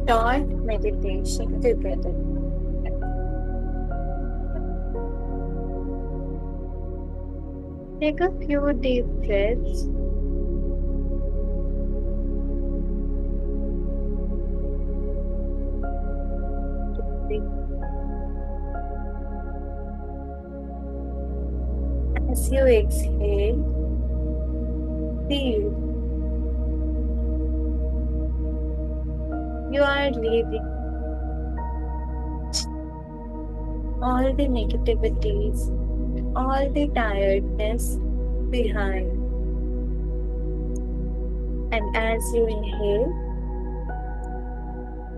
Short meditation together. Take a few deep breaths. As you exhale, feel you are leaving all the negativities, all the tiredness behind. And as you inhale,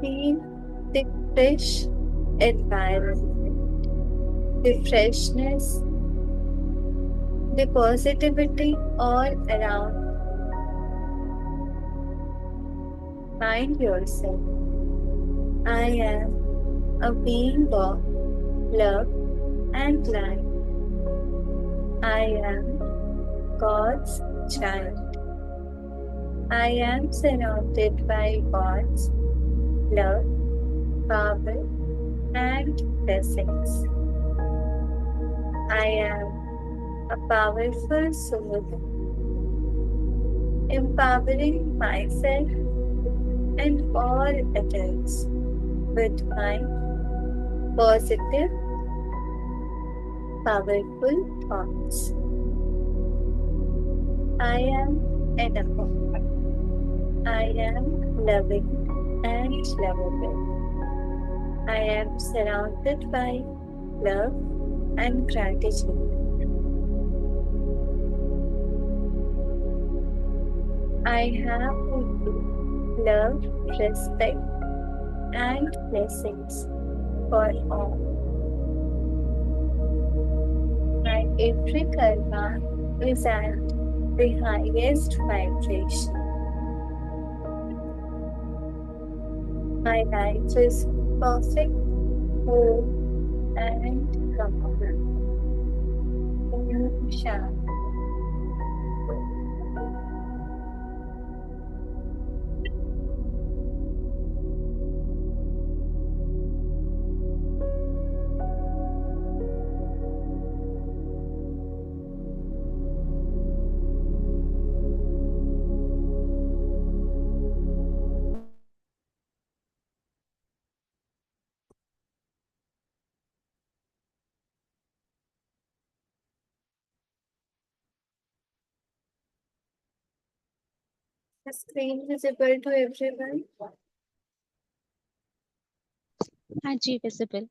feel the fresh environment, the freshness, the positivity all around. Mind yourself, I am a being of love and light. I am God's child. I am surrounded by God's love, power, and blessings. I am a powerful soul, empowering myself and all others with my positive, powerful thoughts. I am enough. I am loving and lovable. I am surrounded by love and gratitude. I have love, respect, and blessings for all. My every karma is at the highest vibration. My life is perfect, whole, and complete. Om Shanti. The screen visible to everyone. हाँ जी visible.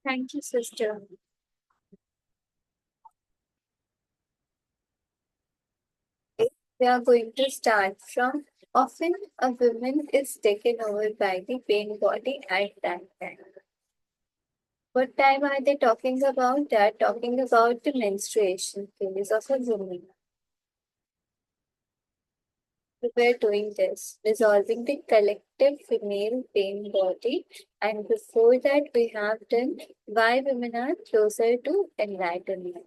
Thank you, sister. We are going to start from often a woman is taken over by the pain body at that time. What time are they talking about? They are talking about the menstruation phase of a woman. We were doing this, resolving the collective female pain body, and before that, we have done why women are closer to enlightenment.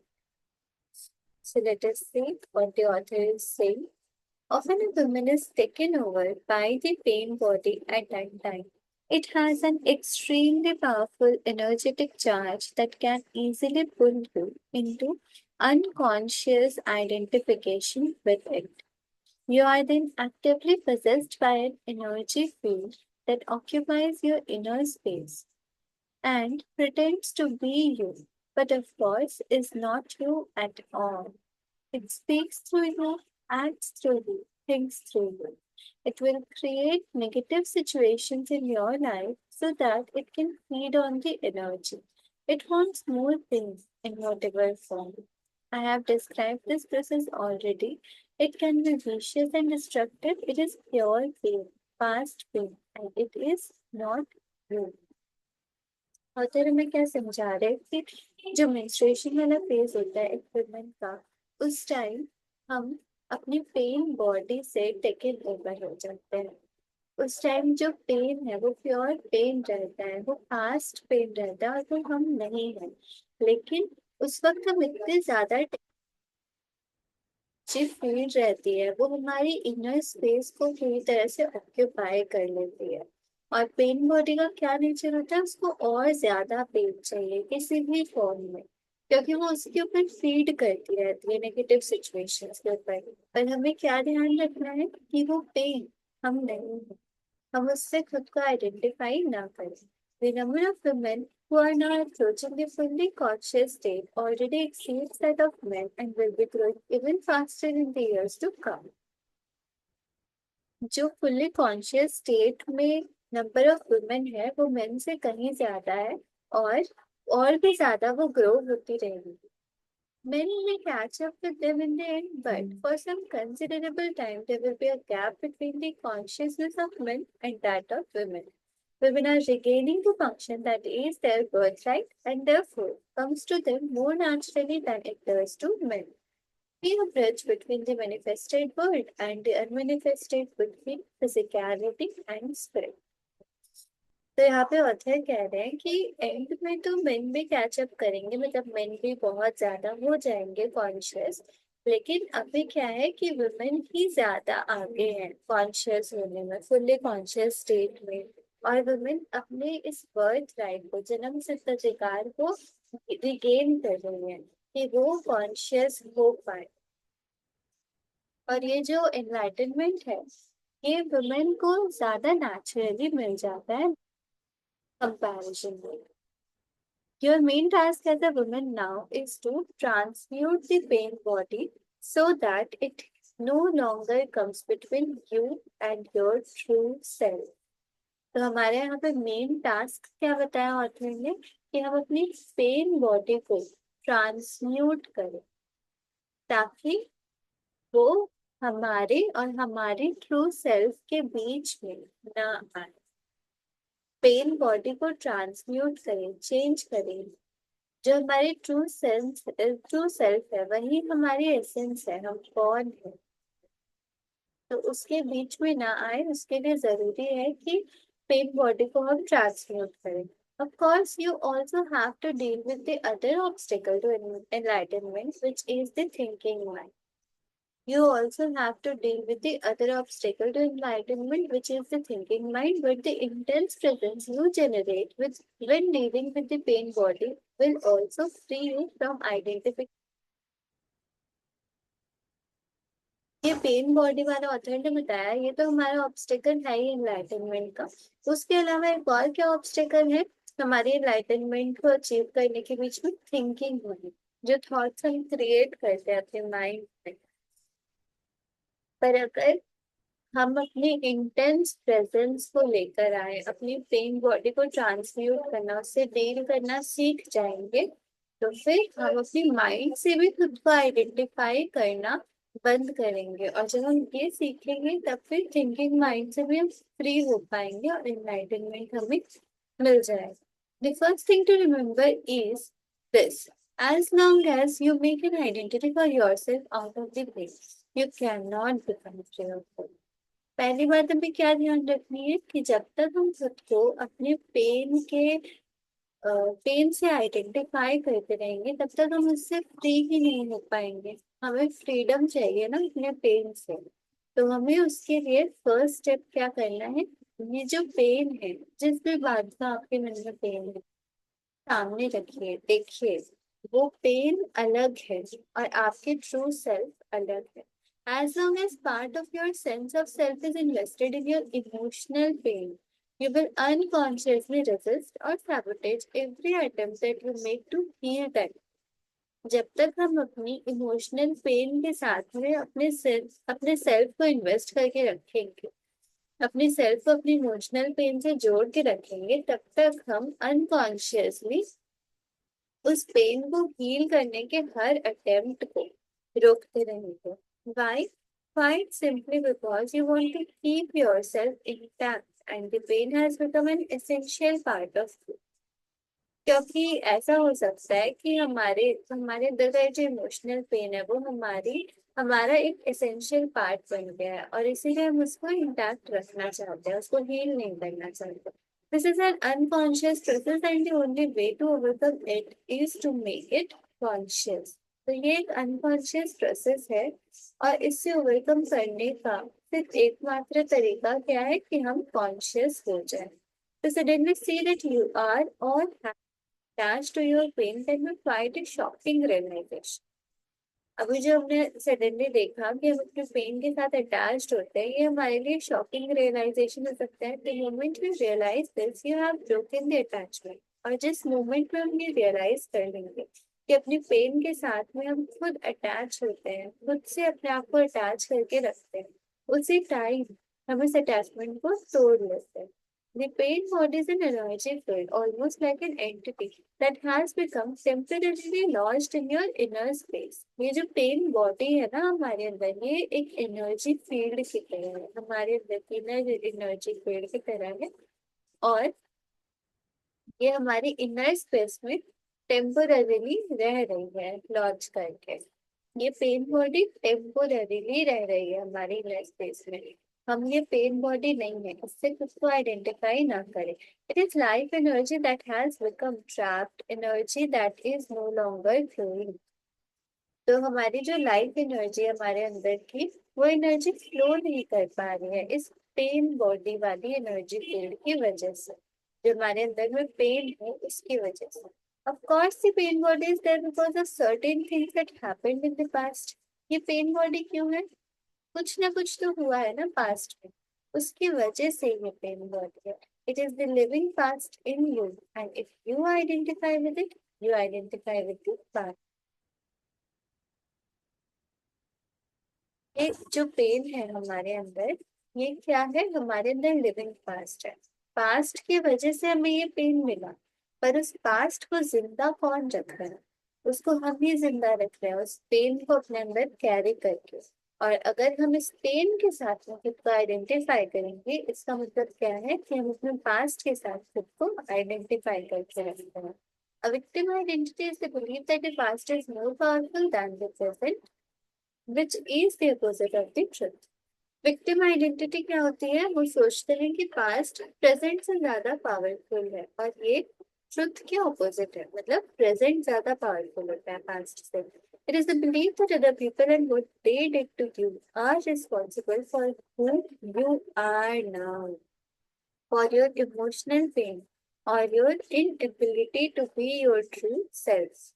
So let us see what the author is saying. Often a woman is taken over by the pain body at that time. It has an extremely powerful energetic charge that can easily pull you into unconscious identification with it. You are then actively possessed by an energy field that occupies your inner space and pretends to be you, but of course is not you at all. It speaks through you, acts through you, thinks through you. It will create negative situations in your life so that it can feed on the energy. It wants more things in whatever form. I have described this process already. It can be vicious and destructive. It is pure pain, past pain, and it is not you. Author हमें क्या समझा रहे हैं कि जो menstruation वाला phase होता है एक वुमन का उस टाइम हम अपनी पेन बॉडी से टेकन ओवर हो जाते हैं उस टाइम जो पेन है वो प्योर पेन रहता है वो पास्ट पेन रहता है और वो हम नहीं है लेकिन उस वक्त हम इतने ज्यादा जो फील्ड रहती है वो हमारी इनर स्पेस को पूरी तरह से ऑक्यूपाई कर लेती है। और पेन बॉडी का क्या नेचर होता है, उसको और ज्यादा पेन चाहिए किसी भी फॉर्म में, क्योंकि वो उसके ऊपर फीड करती रहती है नेगेटिव सिचुएशंस के ऊपर। पर हमें क्या ध्यान रखना है कि वो पेन हम नहीं है, हम उससे खुद को आइडेंटिफाई ना करें। The number of women who are now approaching the fully conscious state already exceeds that of men and will be growing even faster in the years to come. जो फुल्ली कॉन्शियस स्टेट में number of women है वो main से कहीं ज्यादा है, और भी ज्यादा वो ग्रो होती रहेगी। Men may catch up with them in the end, but for some considerable time there will be a gap between the consciousness of men and that of women. Women are regaining the function that is their birthright and therefore comes to them more naturally than it does to men. Be a bridge between the manifested world and the unmanifested, between physicality and spirit. तो यहाँ पे author कह रहे हैं कि and में तो main भी कैचअप करेंगे, मतलब मेन भी बहुत ज्यादा हो जाएंगे कॉन्शियस। लेकिन अभी क्या है कि वुमेन ही ज्यादा आगे हैं कॉन्शियस होने में, फुल्ली कॉन्शियस स्टेट में। और वुमेन अपने इस बर्थ राइट को, जन्म सिद्ध अधिकार को रिगेन कर रही है कि वो कॉन्शियस हो पाए। और ये जो एनलाइटनमेंट है ये वुमेन को ज्यादा नेचुरली मिल जाता है कंपैरिजन में। Your main task as a woman now is to transmute the pain body so that it no longer comes between you and your true self. तो हमारे यहाँ पे मेन टास्क क्या बताया ऑथर ने, कि हम अपनी पेन बॉडी को ट्रांसम्यूट करें ताकि वो हमारे और हमारी ट्रू सेल्फ के बीच में ना आए। पेन बॉडी को ट्रांसम्यूट करें, चेंज करें। जो हमारी ट्रू सेल्फ है वही हमारी एसेंस है, हम कौन है, तो उसके बीच में ना आए उसके लिए जरूरी है कि पेन बॉडी को हम ट्रांसम्यूट करें। Of course, you also have to deal with the other obstacle to enlightenment, which is the thinking mind. You also have to deal with the other obstacle to enlightenment, which is the thinking mind, but the intense presence you generate with when dealing with the pain body will also free you from identification. ये pen body वाला author ने बताया, ये तो हमारा obstacle है ही enlightenment का। उसके अलावा एक और क्या ऑब्स्टेकल है हमारे एनलाइटनमेंट को अचीव करने के बीच में, थिंकिंग होगी, जो थॉट्स हम क्रिएट करते हैं अपने माइंड में। पर अगर हम अपनी इंटेंस प्रेजेंस को लेकर आए, अपनी पेन बॉडी को ट्रांसम्यूट करना, उससे डील करना सीख जाएंगे, तो फिर हम अपनी माइंड से भी खुद को आइडेंटिफाई करना बंद करेंगे। और जब हम ये सीखेंगे तब फिर थिंकिंग माइंड से भी हम फ्री हो पाएंगे और एनलाइटनमेंट हमें मिल जाएगा। The first thing to remember is this: as long as you make an identity for yourself out of the way, you cannot become fearful. पहली बात हमें क्या ध्यान रखनी है कि जब तक हम खुद को अपने पेन से आइडेंटिफाई करते रहेंगे तब तक हम उससे फ्री ही नहीं हो पाएंगे। हमें फ्रीडम चाहिए ना अपने पेन से, तो हमें उसके लिए फर्स्ट स्टेप क्या करना है, ये जो पेन है, जिस भी बात का आपके मन में पेन है, सामने रखिए, देखिए वो पेन अलग है और आपके ट्रू सेल्फ अलग है। As long as part of your sense of self is invested in your emotional pain, you will unconsciously resist or sabotage every attempt that you make to heal that. जब तक हम अपनी emotional pain के साथ में अपने self को invest करके रखेंगे, अपने सेल्फ को अपनी इमोशनल पेन से जोड़ के रखेंगे, तब तक हम अनकॉन्शियसली उस पेन को हील करने के हर अटेम्प्ट को रोकते रहेंगे। Why? Quite simply because you want to keep yourself intact and the pain has become an essential part of you. क्योंकि ऐसा हो सकता है कि हमारे हमारे अंदर का जो इमोशनल पेन है वो हमारा एक एसेंशियल पार्ट बन गया है, और इसीलिए हम उसको इंटैक्ट रखना चाहते हैं, उसको हील नहीं करना चाहते। This is an unconscious process and the only way to overcome it is to make it conscious. तो ये एक अनकॉन्शियस प्रोसेस है, और इससे ओवरकम करने का सिर्फ एकमात्र तरीका क्या है कि हम कॉन्शियस हो जाए। तो suddenly see that you are और attached to your pain can be quite a shocking realization। अभी जो हमने सडनली देखा कि हम अपने पेन के साथ अटैच्ड होते हैं, ये हमारे लिए शॉकिंग रियलाइजेशन हो सकता है। The moment we realise this you have broken the attachment. और जिस मोमेंट में हम ये रियलाइज कर लेंगे कि अपनी पेन के साथ में हम खुद अटैच होते हैं, खुद से अपने आप को अटैच करके रखते हैं, उसी टाइम हम इस अटैचमेंट को तोड़ लेते हैं। The pain body is an energy field, almost like an entity that has become temporarily lodged in your inner space। ये जो पेन बॉडी है ना हमारे अंदर, ये एक एनर्जी फील्ड की तरह है, हमारे अंदर की एनर्जी फील्ड की तरह है। और ये हमारी इनर स्पेस में टेम्पोररीली रह रही है लॉन्च करके। ये पेन बॉडी टेम्पोररीली रह रही है हमारी इनर स्पेस में। हम ये पेन बॉडी नहीं है, इससे खुद को आइडेंटिफाई ना करें। It is life energy that has become trapped, energy that is no longer flowing. तो हमारी जो लाइफ एनर्जी है हमारे अंदर की, वो एनर्जी फ्लो नहीं कर पा रही है इस पेन बॉडी वाली एनर्जी फील्ड की वजह से। जो हमारे अंदर में पेन है उसकी वजह से। Of course, the pain body is there because of certain things that happened in the past। ये पेन बॉडी क्यों है? कुछ ना कुछ तो हुआ है ना पास्ट में, उसकी वजह से ये पेन बॉडी है। It is the living past in you, and if you identify with it, you identify with the past. ये जो पेन है हमारे अंदर, ये क्या है? हमारे अंदर लिविंग पास्ट है। पास्ट की वजह से हमें ये पेन मिला, पर उस पास्ट को जिंदा कौन रख रहा है? उसको हम ही जिंदा रख रहे हैं, उस पेन को अपने अंदर कैरी करके। और अगर हम इस पेन के साथ में खुद को आइडेंटिफाई करेंगे, इसका मतलब क्या है कि हम अपने पास्ट के साथ खुद को आइडेंटिफाई करके रखते हैं। A victim identity is the belief that the past is more powerful than the present, which is the opposite of the truth। Victim identity क्या होती है? वो सोचते हैं कि पास्ट प्रेजेंट से ज्यादा पावरफुल है, और ये ट्रुथ के ऑपोजिट है, मतलब प्रेजेंट ज्यादा पावरफुल होता है पास्ट से। It is the belief that other people and what they did to you are responsible for who you are now, for your emotional pain और your inability to be your true self.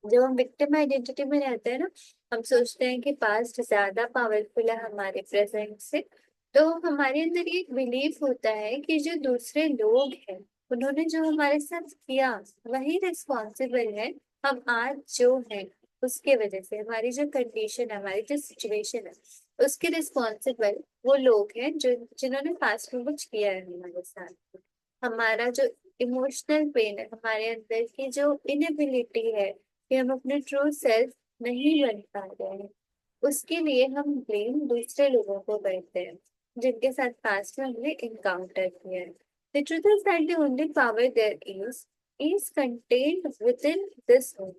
जब हम victim identity में रहते हैं ना, हम सोचते हैं कि पास्ट ज्यादा पावरफुल है हमारे प्रेजेंट से। तो हमारे अंदर एक बिलीफ होता है कि जो दूसरे लोग हैं, उन्होंने जो हमारे साथ किया, वही रिस्पॉन्सिबल है हम आज जो हैं उसके वजह से। हमारी जो कंडीशन है, हमारी जो सिचुएशन है, उसके रिस्पॉन्सिबल वो लोग हैं जो जिन्होंने पास्ट में कुछ किया है हमारे साथ। हमारा जो इमोशनल पेन है, हमारे अंदर की जो इनएबिलिटी है कि हम अपने ट्रू सेल्फ नहीं बन पा रहे हैं, उसके लिए हम ब्लेम दूसरे लोगों को करते हैं जिनके साथ पास्ट में हमने इनकाउंटर किया है। The truth is that the only power there is contained within this home।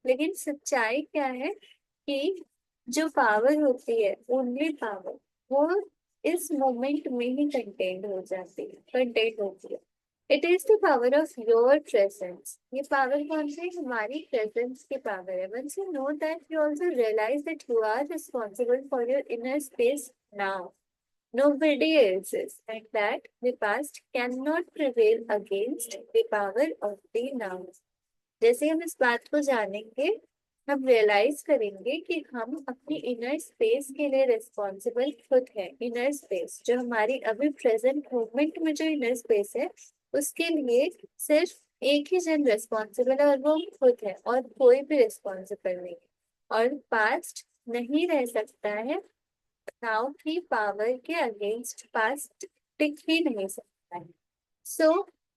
लेकिन सच्चाई क्या है कि जो पावर होती है, ओनली पावर, वो इस मोमेंट में ही कंटेंट होती है। It is the power of your presence. ये पावर कौन सी? हमारी प्रेजेंस की पावर है। Once you know that, you also realise that you are responsible for your inner space now, nobody else is, and that the past cannot prevail against the power of the now। जैसे हम इस बात को जानेंगे, हम realise करेंगे कि हम अपनी इनर स्पेस के लिए रिस्पॉन्सिबल खुद है। इनर स्पेस जो हमारी अभी प्रेजेंट मोमेंट में जो इनर स्पेस है, उसके लिए सिर्फ एक ही जन रिस्पॉन्सिबल है, और वो खुद है, और कोई भी रिस्पॉन्सिबल नहीं। और पास्ट नहीं रह सकता है, नाउ की पावर के अगेंस्ट पास्ट टिक ही नहीं सकता है। So,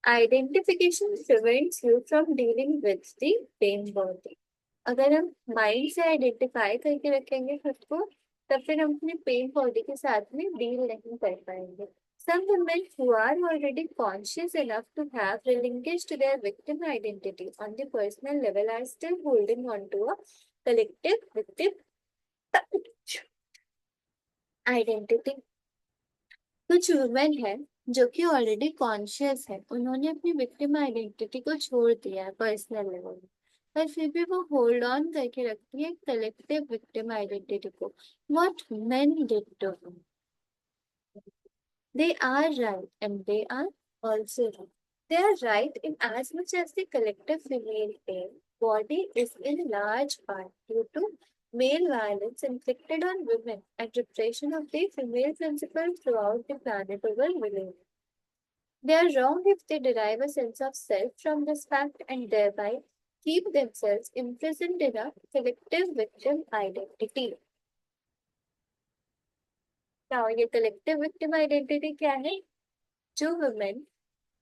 identification prevents you from dealing with the pain body। अगर हम माइंड से आइडेंटिफाई करके रखेंगे खुद को, तब फिर हम अपने पेन बॉडी के साथ में डील नहीं कर पाएंगे। Some women who are already conscious enough to have relinquished their victim identity on the personal level are still holding on to a collective victim identity। कुछ वुमेन है जो कि ऑलरेडी कॉन्शियस है, उन्होंने अपनी विक्टिम आइडेंटिटी को छोड़ दिया है पर्सनल लेवल में, पर फिर भी वो होल्ड ऑन करके रखती है कलेक्टिव विक्टिम आइडेंटिटी को. What men did to her. They are right and they are also wrong. They are right in as much as the collective female pain body is in large part due to male violence inflicted on women and repression of the female principle throughout the planet over millennia. They are wrong if they derive a sense of self from this fact and thereby keep themselves imprisoned in a collective victim identity. Now, ये collective victim identity क्या है? जो women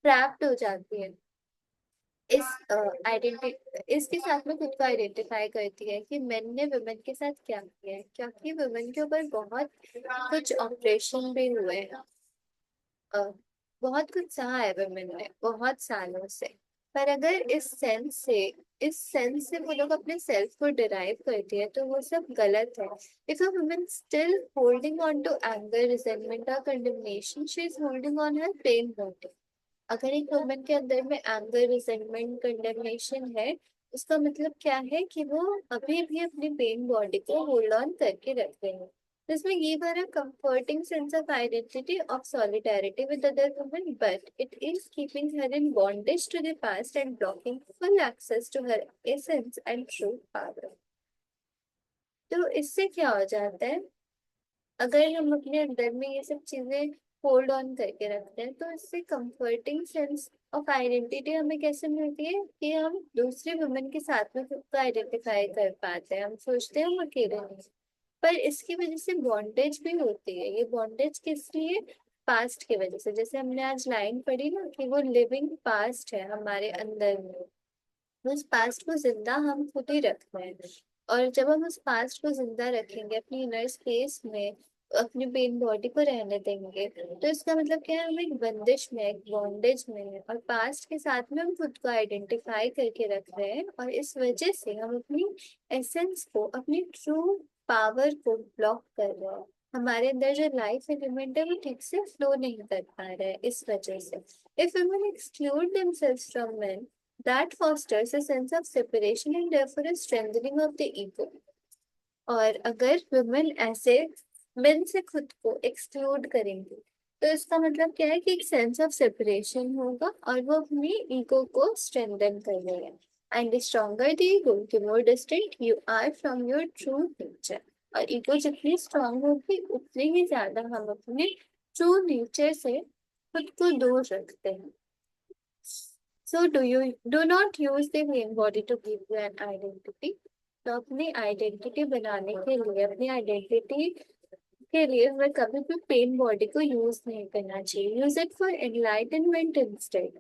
trapped हो जाती है इस identity, इसके साथ में खुद को आइडेंटिफाई करती है कि मैन ने वुमेन के साथ क्या किया है, क्योंकि वुमेन के ऊपर बहुत कुछ ऑपरेशन भी हुए हैं. अ, बहुत कुछ सहा है वुमेन ने बहुत सालों से. पर अगर इस सेंस से वो लोग अपने सेल्फ को डिराइव करती है तो वो सब गलत है. If a woman still holding on to anger resentment और condemnation she is holding on her pain body. अगर एक वुमन के अंदर में एंगर रिजेंटमेंट कंडेमनेशन है उसका मतलब क्या है कि वो अभी भी अपनी पेन बॉडी को होल्ड ऑन करके रख रहे हैं. This may give her a comforting sense of identity of solidarity with other women, but it is keeping her in bondage to the past and blocking full access to her essence and true power. तो इससे क्या हो जाता है, अगर हम अपने अंदर में ये सब चीजें होल्ड ऑन करके रखते हैं तो इससे कंफर्टिंग सेंस ऑफ आइडेंटिटी हमें कैसे मिलती है कि हम दूसरे वुमेन के साथ में खुद को आइडेंटिफाई कर पाते हैं. हम सोचते हैं हम अकेले नहीं, पर इसकी वजह से बॉन्डेज भी होती है. ये बॉन्डेज किस लिए? पास्ट की वजह से. जैसे हमने आज लाइन पढ़ी ना कि वो लिविंग पास्ट है हमारे अंदर में, उस पास्ट को जिंदा हम खुद ही रख रहे हैं. और जब हम उस पास्ट को जिंदा रखेंगे अपनी इनर स्पेस में, अपनी पेन बॉडी को रहने देंगे, तो इसका मतलब क्या है, हम एक बंदिश में एक बॉन्डेज में है और पास्ट के साथ में हम खुद को आइडेंटिफाई करके रख रहे हैं. और इस वजह से हम अपनी एसेंस को, अपनी ट्रू पावर को ब्लॉक कर रहे हैं. हमारे अंदर जो लाइफ एलिमेंट है वो ठीक से फ्लो नहीं कर पा रहा है इस वजह से. If women exclude themselves from main, that fosters a sense of separation and therefore a strengthening of the ego. और अगर वुमेन ऐसे मेन से खुद को एक्सक्लूड करेंगे तो इसका मतलब क्या है कि एक सेंस ऑफ सेपरेशन होगा और वो अपनी ईगो को स्ट्रेंथन कर रहे हैं. And the stronger the ego, the more distant you are from your true nature. और ईगो जितनी स्ट्रॉन्ग होगी उतनी ही ज्यादा हम अपने ट्रू नेचर से खुद को दूर रखते हैं. So do not use the main body to give you an identity. तो अपनी आइडेंटिटी बनाने के लिए, अपनी आइडेंटिटी के लिए हमें कभी भी पेन बॉडी को यूज नहीं करना चाहिए. Use it for enlightenment instead.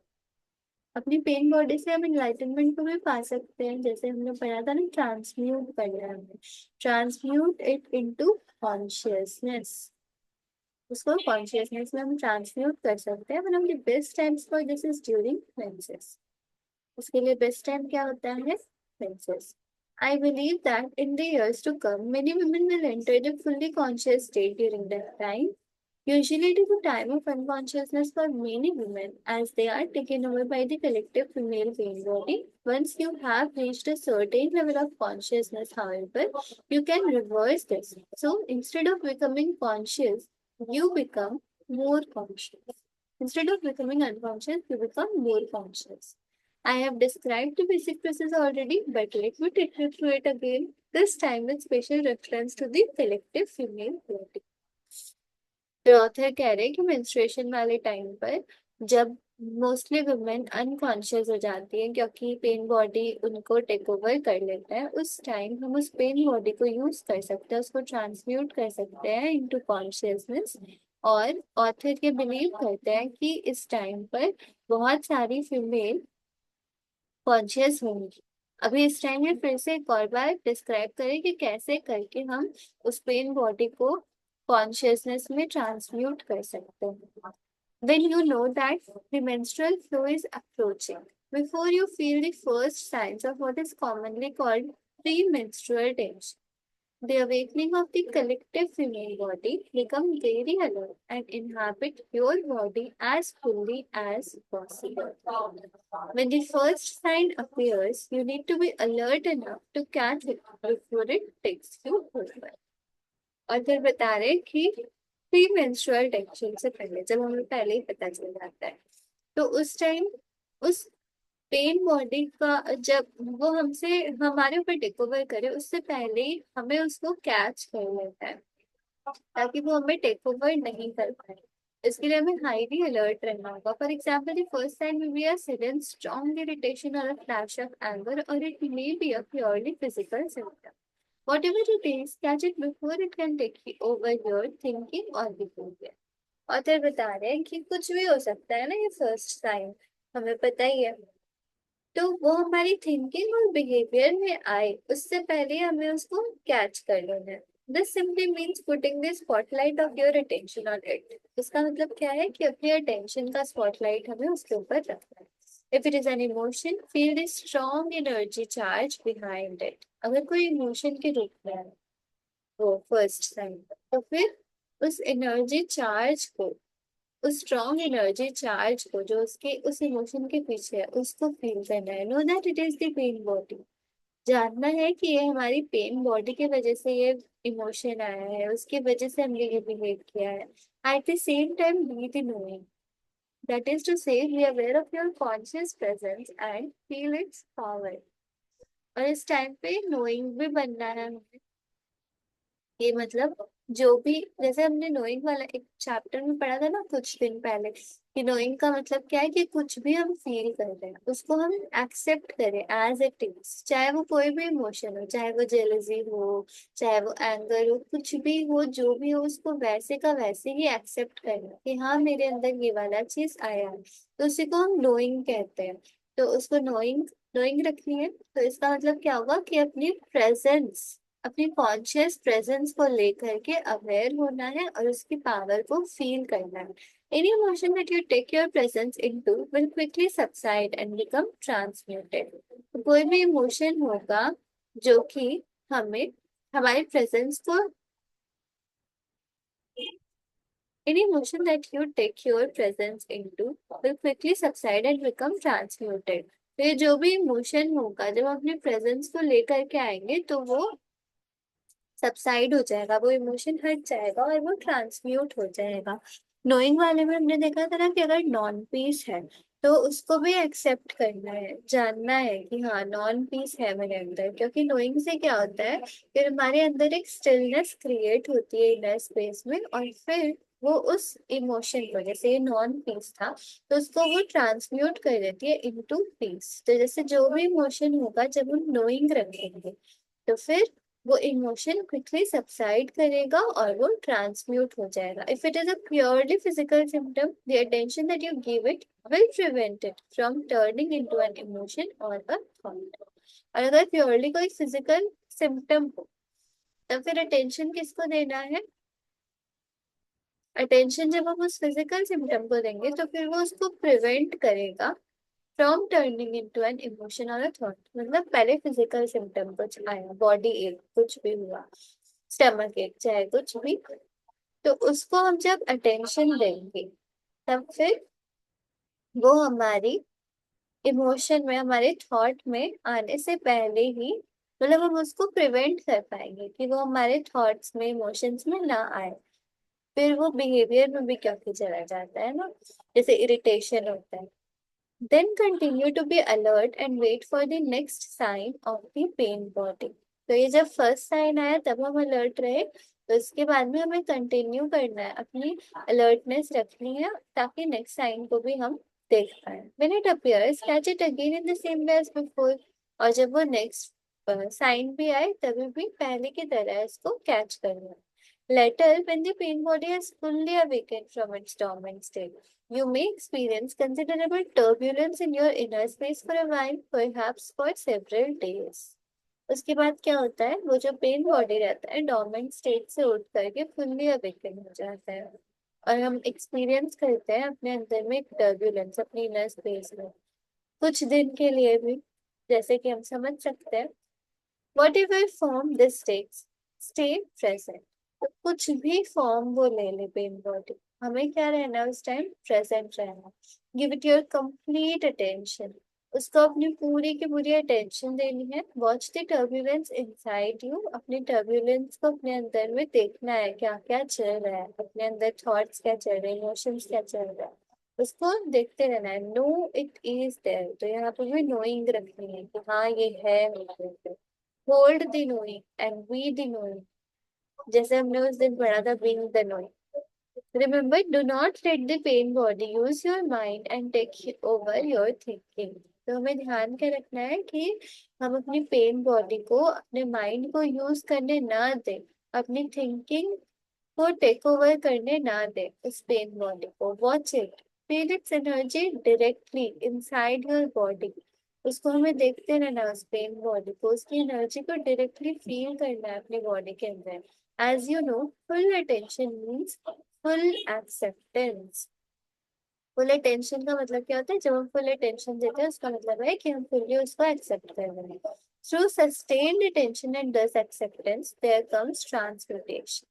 अपनी पेन बॉडी से हम एनलाइटनमेंट को भी पा सकते हैं. जैसे हमने पढ़ा था ना, ट्रांसम्यूट करना है हमें. Transmute it into consciousness. उसको कॉन्शियसनेस में हम ट्रांसम्यूट कर सकते हैं. One of the best times for this is during menses. उसके लिए बेस्ट टाइम क्या होता है? Menses. I believe that in the years to come, many women will enter the fully conscious state during that time. Usually, it is a time of unconsciousness for many women as they are taken over by the collective female pain body. Once you have reached a certain level of consciousness, however, you can reverse this. So, instead of becoming conscious, you become more conscious. Instead of becoming unconscious, you become more conscious. I have described the basic process already, but let me take you through it again, this time with special reference to the collective female body. तो author कह रहे हैं कि menstruation वाले time पर जब mostly women unconscious हो जाती है क्योंकि पेन बॉडी उनको टेक ओवर कर लेता है, उस टाइम हम उस पेन बॉडी को यूज कर सकते हैं, उसको ट्रांसम्यूट कर सकते हैं इनटू कॉन्शियसनेस. और ऑथर ये बिलीव करते हैं कि इस टाइम पर बहुत सारी फीमेल कॉन्शियस होंगी. अभी इस टाइम में फिर से एक और बार डिस्क्राइब करें कि कैसे करके हम उस पेन बॉडी को कॉन्शियसनेस में ट्रांसम्यूट कर सकते हैं. When you know that the menstrual flow is approaching, before you feel the first signs of what is commonly called premenstrual tension, The awakening of the collective female body become very alert and inhabit your body as fully as possible. When the first sign appears, you need to be alert enough to catch it before it takes you over. और फिर बता रहे कि pre menstrual tension से पहले, जब हमें पहले ही पता चल जाता है, तो उस टाइम उस पेन बॉडी का जब वो हमसे हमारे ऊपर टेक ओवर करे, उससे पहले ही हमें उसको कैच कर लेता है, ताकि वो हमें टेक ओवर नहीं कर पाए। इसके लिए हमें हाईली अलर्ट रहना होगा। For example, the first sign will be a sudden strong irritation और अ फ्लैश ऑफ एंगर, और it may be a purely physical symptom. Whatever it is, catch it before it can take over your thinking or behavior. Author बता रहे हैं कि कुछ भी हो सकता है ना, ये फर्स्ट साइन हमें पता ही है, तो वो हमारी थिंकिंग और बिहेवियर में आए उससे पहले हमें उसको कैच कर लेना है। This simply means putting the spotlight of your attention on it. इसका मतलब क्या है कि अपनी अटेंशन का स्पॉटलाइट हमें उसके ऊपर रखना है। If it is an emotion, feel the strong energy charge behind it. अगर कोई इमोशन के रूप में है वो फर्स्ट साइन, तो फिर उस एनर्जी चार्ज को, उस स्ट्रॉन्ग एनर्जी चार्ज को जो उसके उस इमोशन के पीछे है, उसको फील करना है। Know that it is the pen body. जानना है कि ये हमारी पेन बॉडी की वजह से ये इमोशन आया है, उसकी वजह से हमने ये बिहेव किया है। At the same time be the knowing, that is to say be aware of your conscious presence and feel its power. और इस टाइम पे नोइंग भी बनना है हमें। ये मतलब जो भी, जैसे हमने नोइंग वाला एक चैप्टर में पढ़ा था ना कुछ दिन पहले, कि नोइंग का मतलब क्या है कि कुछ भी हम फील कर रहे हैं उसको हम एक्सेप्ट करें एज इट इज, चाहे वो कोई भी इमोशन हो, चाहे वो जेलसी हो, चाहे वो एंगर हो, कुछ भी हो, जो भी हो, उसको वैसे का वैसे ही एक्सेप्ट करना कि हाँ मेरे अंदर ये वाला चीज आया है, तो उसी को हम नोइंग कहते हैं। तो उसको नोइंग नोइंग रखनी है, तो इसका मतलब क्या होगा कि अपनी प्रेजेंस, अपनी कॉन्शियस प्रेजेंस को लेकर के अवेयर होना है और उसकी पावर को फील करना है। Any emotion that you take your presence into will quickly subside and become transmuted. तो कोई भी इमोशन होगा जो कि हमें हमारे प्रेजेंस को, any emotion that you take your presence into will quickly subside and become transmuted। तो ये जो भी इमोशन होगा जब हम अपने प्रेजेंस को लेकर के आएंगे तो वो सबसाइड हो जाएगा, वो इमोशन हट जाएगा और वो ट्रांसम्यूट हो जाएगा। नोइंग वाले में हमने देखा था ना कि अगर नॉन पीस है तो उसको भी एक्सेप्ट करना है, जानना है कि हाँ नॉन पीस है मेरे अंदर, क्योंकि नोइंग से क्या होता है कि हमारे अंदर एक स्टिलनेस क्रिएट होती है इनर स्पेस में, और फिर वो उस इमोशन को, जैसे ये नॉन पीस था तो उसको वो ट्रांसम्यूट कर देती है इनटू पीस। तो जैसे जो भी इमोशन होगा जब हम नोइंग रखेंगे तो फिर वो इमोशन क्विकली सबसाइड करेगा और वो ट्रांसम्यूट हो जाएगा। If it is a purely physical symptom, the attention that you give it will prevent it from turning into an emotion और अ थॉट। और अगर प्योरली कोई फिजिकल सिम्टम हो तब फिर अटेंशन किसको देना है? अटेंशन जब हम उस फिजिकल सिम्टम को देंगे तो फिर वो उसको प्रिवेंट करेगा from turning into an emotion और अ थॉट। मतलब पहले फिजिकल सिम्टम कुछ आया, बॉडी एक कुछ भी हुआ, स्टमक एक, चाहे कुछ भी, तो उसको हम जब अटेंशन देंगे तब फिर वो हमारी इमोशन में, हमारे थॉट में आने से पहले ही, मतलब हम उसको प्रिवेंट कर पाएंगे कि वो हमारे थॉट्स में, इमोशंस में ना आए। फिर वो बिहेवियर में भी क्योंकि चला जाता है ना, जैसे इरिटेशन होता है। Then continue to be alert and wait for the next sign of the pain body। तो ये जब फर्स्ट साइन आया तब हम अलर्ट रहे, तो इसके बाद में हमें कंटिन्यू करना है, अपनी अलर्टनेस रखनी है ताकि नेक्स्ट साइन को भी हम देख पाए। When it appears, catch it again in the same way as before। और जब वो नेक्स्ट साइन भी आए तभी भी पहले की तरह इसको कैच करना है। Later, when the pain body has fully awakened from its dormant state, you may experience considerable turbulence in your inner space for a while, perhaps for several days। उसके बाद क्या होता है, वो जो पेन बॉडी रहता है डोर्मेंट स्टेट से उठ करके फुल्ली अवेकन हो जाता है, और हम एक्सपीरियंस करते हैं अपने अंदर में एक टर्बुलेंस अपनी इनर स्पेस में कुछ दिन के लिए भी, जैसे कि हम समझ सकते हैं। Whatever form this takes, stay present. तो कुछ भी फॉर्म वो ले ले पेन बॉडी, हमें क्या रहना है उस टाइम, प्रेजेंट रहना। Give it your complete attention, उसको अपनी पूरी की पूरी अटेंशन देनी है। Watch the turbulence inside you, अपनी टर्बुलेंस को अपने अंदर में देखना है, क्या क्या चल रहा है अपने अंदर, थॉट्स क्या चल रहे हैं, इमोशंस क्या चल रहा है, उसको देखते रहना है। नो इट इज देयर, तो यहाँ पे भी नोइंग रखनी है कि हाँ ये है मेरे पे। Hold the knowing and B the knowing, जैसे हमने उस दिन पढ़ा था, being the knowing. Remember, do not let the pain body use your mind and take over your thinking. तो हमें ध्यान क्या रखना है कि हम अपनी पेन बॉडी को, अपने माइंड को यूज करने ना दें, अपनी थिंकिंग को टेक ओवर करने ना दें उस पेन बॉडी को। Watch it, feel it's energy directly inside your body, उसको हमें देखते रहना, उस पेन बॉडी को, उसकी एनर्जी को डायरेक्टली फील करना है अपनी बॉडी के अंदर। As you know, full attention means full acceptance. Full attention का मतलब क्या होता है, जब हम फुल अटेंशन देते हैं उसका मतलब है कि हम फुल्ली उसको एक्सेप्ट कर रहे हैं। Through sustained attention and thus acceptance there comes transmutation.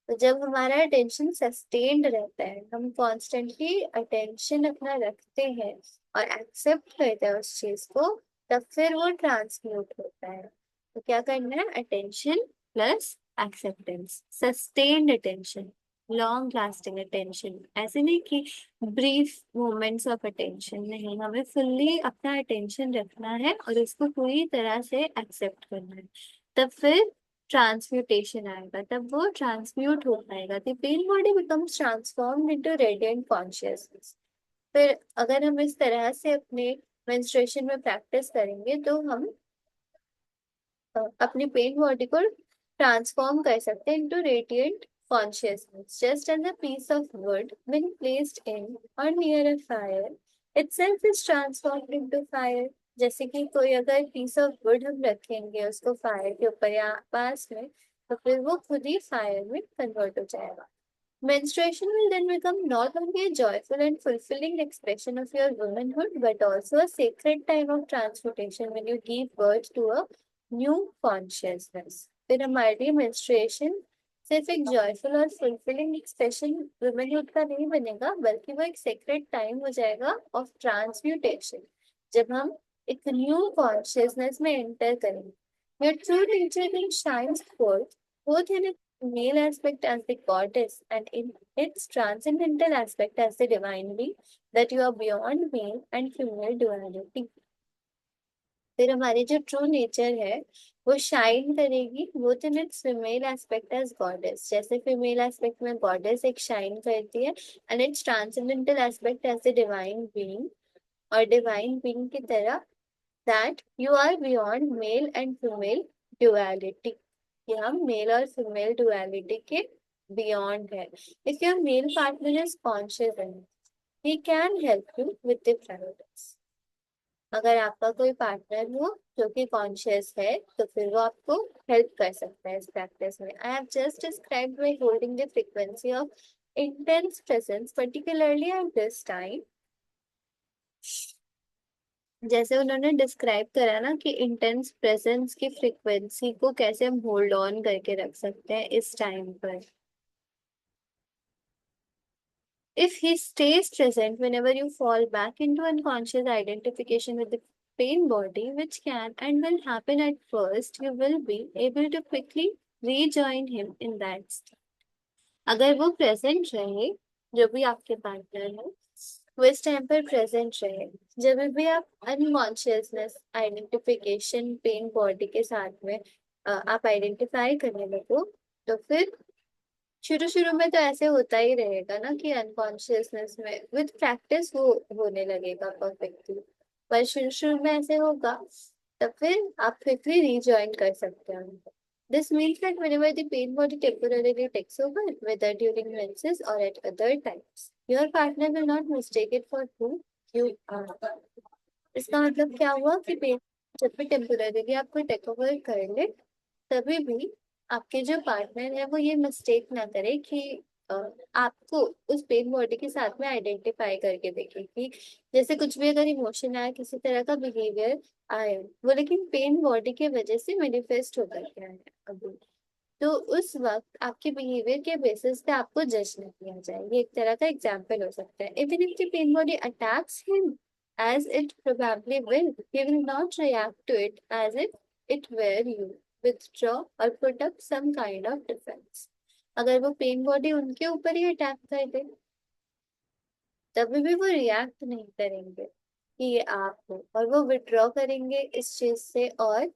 तो जब हमारा अटेंशन सस्टेन्ड रहता है, हम कॉन्स्टेंटली अटेंशन अपना रखते हैं और एक्सेप्ट करते हैं उस चीज को, तब फिर वो ट्रांसम्यूट होता है। तो क्या करना है, attention plus acceptance, sustained attention, long lasting attention. ऐसे नहीं कि ब्रीफ मोमेंट्स ऑफ अटेंशन, नहीं, हमें फुल्ली अपना अटेंशन रखना है और उसको पूरी तरह से एक्सेप्ट करना है। तब फिर ट्रांसम्यूटेशन आएगा, तब वो ट्रांसम्यूट हो पाएगा। The pen body becomes transformed into radiant consciousness. फिर अगर हम इस तरह से अपने मेंस्ट्रुएशन में प्रैक्टिस करेंगे तो हम अपनी पेन बॉडी को ट्रांसफॉर्म कर सकते हैं into radiant consciousness. Just as a piece of wood, when placed in or near a fire, itself is transformed into fire. जैसे कि कोई अगर पीस ऑफ वुड हम रखेंगे उसको फायर के ऊपर या पास में, तो फिर वो खुद ही फायर में कन्वर्ट हो जाएगा। Menstruation will then become not only a joyful and fulfilling expression of your womanhood, but also a sacred time of transmutation when you give birth to a new consciousness. फिर हमारे लिए menstruation सिर्फ एक joyful और fulfilling expression womanhood का नहीं बनेगा, बल्कि वो एक सेक्रेट टाइम हो जाएगा ऑफ ट्रांसम्यूटेशन, जब हम एक न्यू कॉन्शियसनेस में एंटर करेंगे। Your true nature then shines forth both in its male aspect as the goddess and in its transcendental aspect as the divine being, that you are beyond male and female duality. फिर हमारी जो true nature है वो shine करेगी both in its female aspect as goddess, जैसे female aspect में goddess एक shine करती है, and its transcendental aspect as the divine being, और डिवाइन बीइंग की तरह, that you are beyond male and female duality, कि हम मेल और फीमेल ड्युअलिटी के बियॉन्ड है। If your male partner is conscious and he can help you with the practice. अगर आपका कोई पार्टनर हो जो कि कॉन्शियस है, तो फिर वो आपको हेल्प कर सकता है इस प्रैक्टिस में। I have just described by holding the frequency of intense presence particularly at this time. जैसे उन्होंने डिस्क्राइब करा ना कि इंटेंस प्रेजेंस की फ्रीक्वेंसी को कैसे हम होल्ड ऑन करके रख सकते हैं इस टाइम पर। If he stays present whenever you fall back into unconscious identification with the pain body, which can and will happen at first, you will be able to quickly rejoin him in that state. अगर वो present रहे, जो भी आपके partner है वो इस time पर प्रेजेंट रहे, जब भी आप अनकॉन्शियसनेस आइडेंटिफिकेशन पेन बॉडी के साथ में आप आइडेंटिफाई करने लगो, तो फिर शुरू शुरू में तो ऐसे होता ही रहेगा ना कि अनकॉन्शियसनेस में विद प्रैक्टिस वो होने लगेगा परफेक्टली, पर शुरू शुरू में ऐसे होगा, तब फिर आप क्विकली रिजॉइन कर सकते हैं उनको। This means that whenever the pain body temporarily takes over, whether during menses or at other times, your partner will not mistake it for who you are. इसका मतलब क्या हुआ कि पेन जब भी टेम्पोररीली आपको टेक ओवर कर ले, तभी भी आपके जो पार्टनर है वो ये मिस्टेक ना करे कि अ, आपको उस पेन बॉडी के साथ में आइडेंटिफाई करके देखे कि जैसे कुछ भी अगर इमोशन आया, किसी तरह का बिहेवियर आए, वो लेकिन पेन बॉडी की वजह से मैनिफेस्ट होकर के आया अभी। तो उस वक्त आपके बिहेवियर के बेसिस पे आपको जज नहीं किया जाए। ये एक तरह का एग्जाम्पल हो सकता है। Even if the pen body attacks him as it probably will, he will not react to it as if it were you, withdraw or put up some kind of defense। अगर वो pen body उनके ऊपर ही attack कर दे, तभी भी वो react नहीं करेंगे कि ये आप हो, और वो विड्रॉ करेंगे इस चीज से, और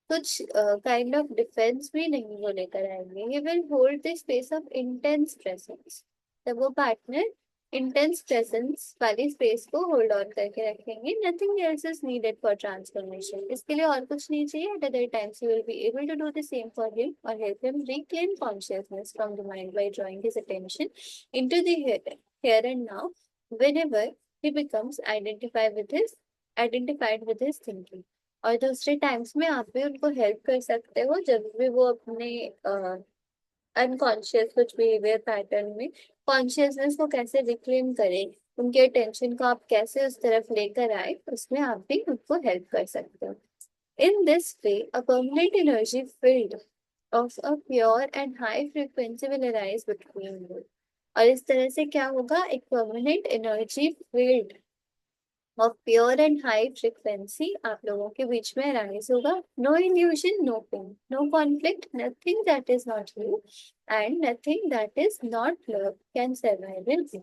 कुछ काइंड ऑफ डिफेंस भी नहीं वो लेकर आएंगे। He will hold the space of intense presence. तब वो पार्टनर इंटेंस प्रेजेंस वाली स्पेस को होल्ड ऑन करके रखेंगे। Nothing else is needed for transformation. इसके लिए और कुछ नहीं चाहिए। At other times you will be able to do the same for him और help him reclaim consciousness from the mind by drawing his attention into the here and now whenever he becomes identified with his thinking। और दूसरे times में आप भी उनको help कर सकते हो जब भी वो अपने अनकॉन्शियस कुछ बिहेवियर पैटर्न में कॉन्शियसनेस को कैसे रिक्लेम करें, उनके अटेंशन को आप कैसे उस तरफ लेकर आए, उसमें आप भी उनको हेल्प कर सकते हो। In this way a permanent energy field of a pure and high frequency will arise between you। और इस तरह से क्या होगा, एक permanent energy field of pure and high frequency आप लोगों के बीच में अराइज होगा। No illusion, no pain, no conflict, nothing that is not you and nothing that is not love can survive in you।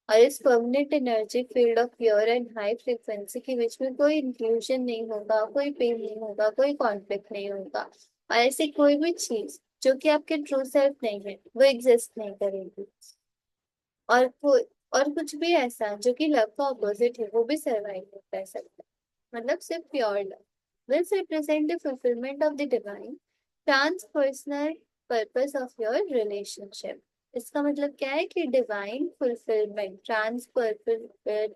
और इस permanent energy field of pure and high frequency के बीच में कोई इंक्लूजन नहीं होगा, कोई पेन नहीं होगा, कोई कॉन्फ्लिक्ट नहीं होगा, और ऐसी कोई भी चीज जो कि आपके ट्रू सेल्फ नहीं है वो एग्जिस्ट नहीं करेगी। और कोई और कुछ भी ऐसा जो कि लव का ऑपोजिट है वो भी सर्वाइव नहीं कर सकता। मतलब सिर्फ pure love. This represent the fulfilment of the divine transpersonal purpose of your relationship. इसका मतलब क्या है कि divine fulfilment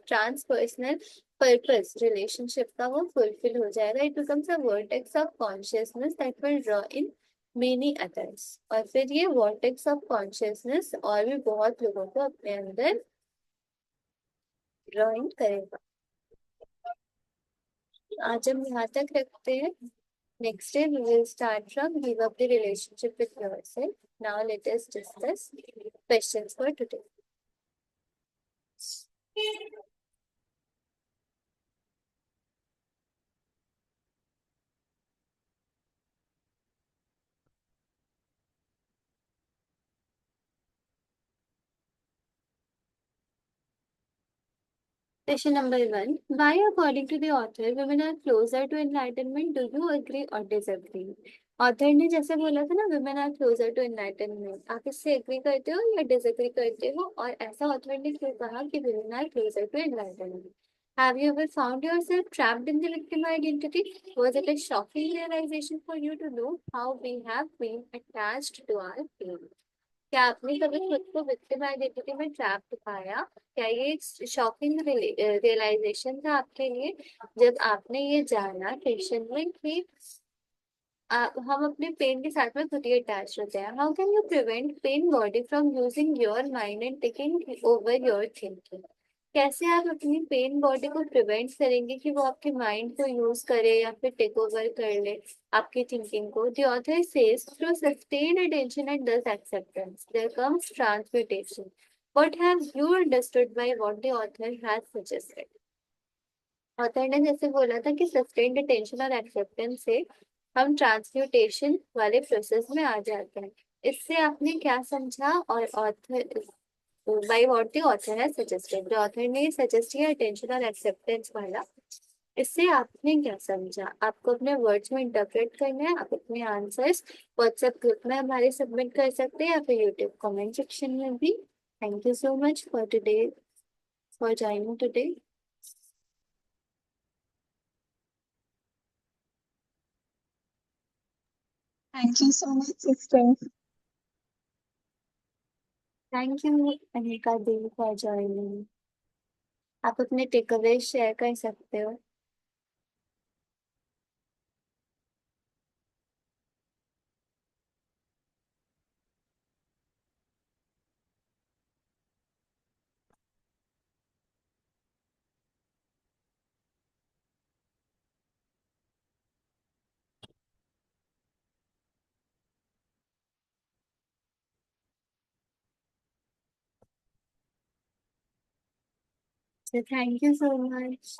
transpersonal purpose relationship का वो फुलफिल हो जाएगा। It becomes a vertex of consciousness that will draw in many others. और फिर ये वर्टेक्स ऑफ कॉन्शियसनेस और भी बहुत लोगों को अपने अंदर ड्रॉइंग करेगा। आज हम यहाँ तक रखते हैं। Next day we will start from give up the relationship with yourself। Now let us discuss questions for today। Question number 1। Why, according to the author, women are closer to enlightenment? Do you agree or disagree? Author ने जैसे बोला था ना, women are closer to enlightenment, आप इससे agree करते हो या डिसएग्री करते हो? और ऐसा ऑथर ने क्यों कहा कि women are closer to enlightenment? Have you ever found yourself trapped in the victim identity? Was it a shocking realization for you to know how we have been attached to our pain? क्या आपने कभी खुद को victim identity में trap पाया? क्या ये एक शॉकिंग रियलाइजेशन था आपके लिए जब आपने ये जाना टेंशन में कि हम अपने पेन के साथ में खुद ही अटैच होते हैं? How can you prevent pen body from using your mind and taking over your thinking? कैसे आप अपनी पेन बॉडी को प्रिवेंट करेंगे कि वो आपके माइंड को यूज करे या फिर टेक ओवर कर ले आपकी थिंकिंग को? The author says through sustained attention and thus acceptance there comes transmutation. What have you understood by what the author has suggested? Author ने जैसे बोला था कि सस्टेन्ड अटेंशन और एक्सेप्टेंस से हम ट्रांसम्यूटेशन वाले प्रोसेस में आ जाते हैं। इससे आपने क्या समझा? और author bye what the author has suggested, जो ऑथर ने सजेस्ट किया अटेंशन और एक्सेप्टेंस वाला, इससे आपने क्या समझा? आपको अपने वर्ड्स में इंटरप्रेट करना है। आप अपने आंसर्स व्हाट्सएप ग्रुप में हमारे सबमिट कर सकते हैं या फिर यूट्यूब कमेंट सेक्शन में भी। Thank you so much for today, for joining today. Thank you so much, sister. Thank you Anika the for joining. आप अपने टेक अवे शेयर कर सकते हो। So thank you so much.